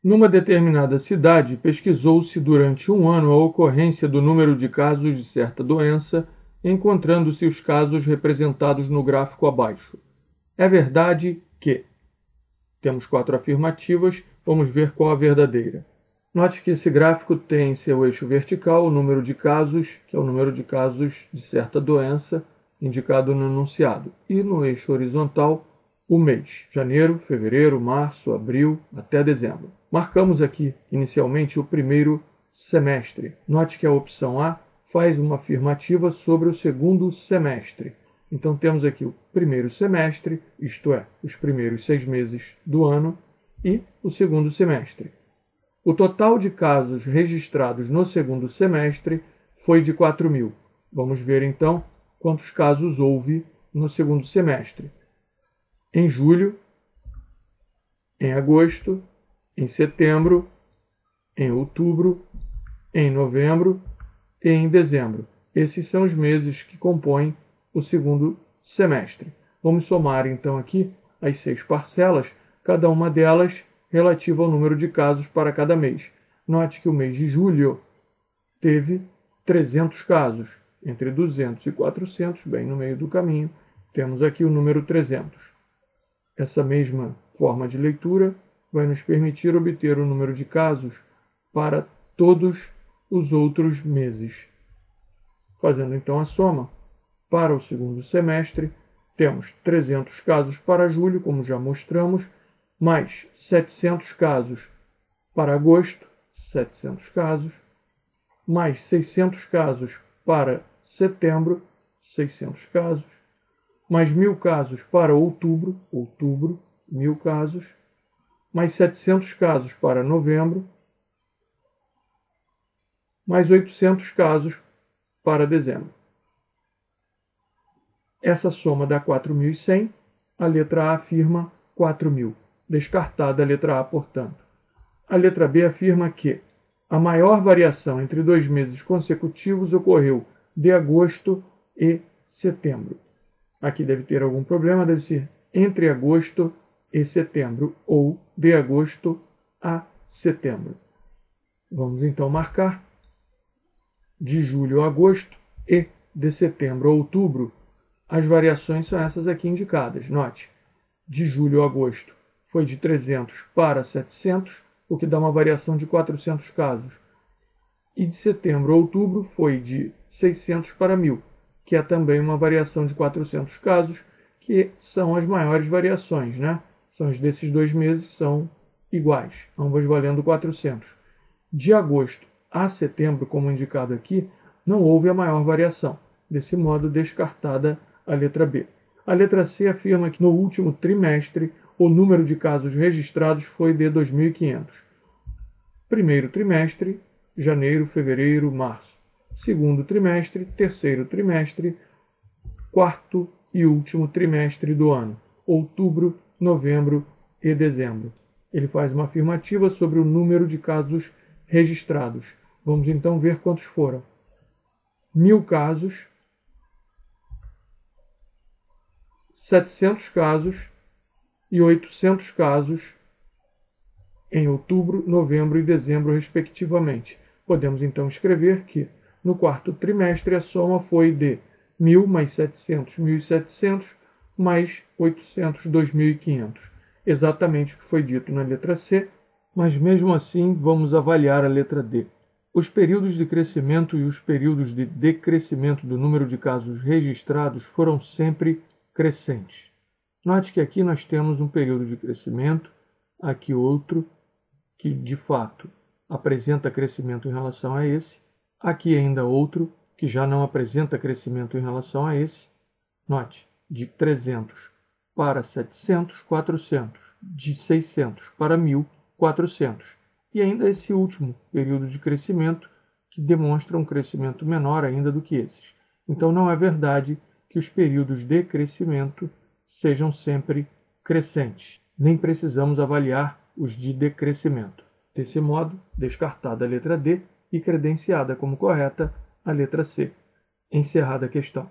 Numa determinada cidade, pesquisou-se durante um ano a ocorrência do número de casos de certa doença, encontrando-se os casos representados no gráfico abaixo. É verdade que... Temos 4 afirmativas, vamos ver qual a verdadeira. Note que esse gráfico tem em seu eixo vertical o número de casos, que é o número de casos de certa doença, indicado no enunciado, e no eixo horizontal o mês, janeiro, fevereiro, março, abril, até dezembro. Marcamos aqui, inicialmente, o primeiro semestre. Note que a opção A faz uma afirmativa sobre o segundo semestre. Então temos aqui o primeiro semestre, isto é, os primeiros 6 meses do ano, e o segundo semestre. O total de casos registrados no segundo semestre foi de 4.000. Vamos ver então quantos casos houve no segundo semestre. Em julho, em agosto, em setembro, em outubro, em novembro e em dezembro. Esses são os meses que compõem o segundo semestre. Vamos somar então aqui as 6 parcelas, cada uma delas relativa ao número de casos para cada mês. Note que o mês de julho teve 300 casos, entre 200 e 400, bem no meio do caminho, temos aqui o número 300. Essa mesma forma de leitura vai nos permitir obter o número de casos para todos os outros meses. Fazendo então a soma, para o segundo semestre, temos 300 casos para julho, como já mostramos, mais 700 casos para agosto, 700 casos, mais 600 casos para setembro, 600 casos, mais 1.000 casos para outubro, 1.000 casos, mais 700 casos para novembro, mais 800 casos para dezembro. Essa soma dá 4.100, a letra A afirma 4.000, descartada a letra A, portanto. A letra B afirma que a maior variação entre 2 meses consecutivos ocorreu de agosto e setembro. Aqui deve ter algum problema, deve ser entre agosto e setembro, ou de agosto a setembro. Vamos então marcar de julho a agosto e de setembro a outubro. As variações são essas aqui indicadas. Note, de julho a agosto foi de 300 para 700, o que dá uma variação de 400 casos. E de setembro a outubro foi de 600 para 1.000, que é também uma variação de 400 casos, que são as maiores variações, né? São as desses 2 meses, são iguais, ambas valendo 400. De agosto a setembro, como indicado aqui, não houve a maior variação. Desse modo, descartada a letra B. A letra C afirma que no último trimestre o número de casos registrados foi de 2.500. Primeiro trimestre, janeiro, fevereiro, março. Segundo trimestre, terceiro trimestre, quarto e último trimestre do ano, outubro, novembro e dezembro. Ele faz uma afirmativa sobre o número de casos registrados. Vamos então ver quantos foram. 1.000 casos, 700 casos e 800 casos em outubro, novembro e dezembro, respectivamente. Podemos então escrever que no quarto trimestre a soma foi de 1.000 mais 700, 1.700, mais 800, 2.500. Exatamente o que foi dito na letra C, mas mesmo assim vamos avaliar a letra D. Os períodos de crescimento e os períodos de decrescimento do número de casos registrados foram sempre crescentes. Note que aqui nós temos um período de crescimento, aqui outro, que de fato apresenta crescimento em relação a esse, aqui ainda outro, que já não apresenta crescimento em relação a esse. Note, de 300 para 700, 400, de 600 para 1.000, 400. E ainda esse último período de crescimento, que demonstra um crescimento menor ainda do que esses. Então não é verdade que os períodos de crescimento sejam sempre crescentes. Nem precisamos avaliar os de decrescimento. Desse modo, descartada a letra D e credenciada como correta a letra C. Encerrada a questão.